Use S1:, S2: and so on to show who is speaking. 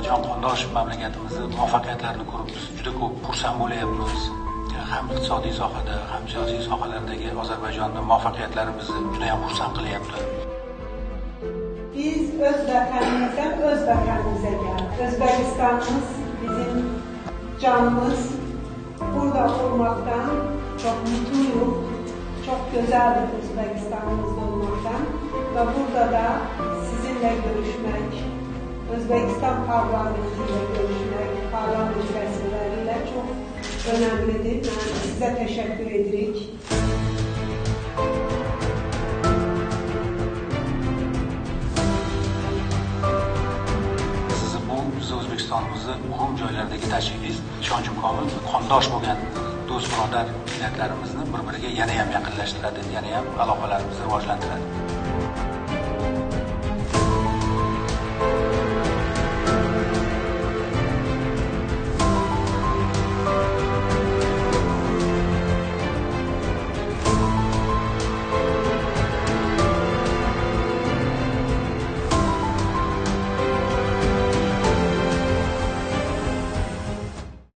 S1: jonqondosh mamlakatimizni muvaffaqiyatlarini ko'rib biz juda ko'p xursand bo'layapmiz. Ham iqtisodiy sohada, ham siyosiy sohalardagi Ozarbayjonning muvaffaqiyatlari bizni juda ham xursand qilyapti.
S2: Biz öz vatanımızdan öz vatanımıza geldik. Özbekistanımız bizim canımız. Burada olmaktan çok mutluyum. Çok güzel bir Özbekistanımızda olmaktan. Ve burada da sizinle görüşmek, Özbekistan parlamentiyle görüşmek, parlament vəzifələriyle çok önemlidir. Ben size teşekkür ederim. Biz O'zbekistonimizni muhim joylardagi tashrifingiz ishonchim komil, qondosh bo'lgan do'st birodar millatlarimizni bir-biriga yana ham yaqinlashtiradi, yana ham aloqalarimizni rivojlantiradi.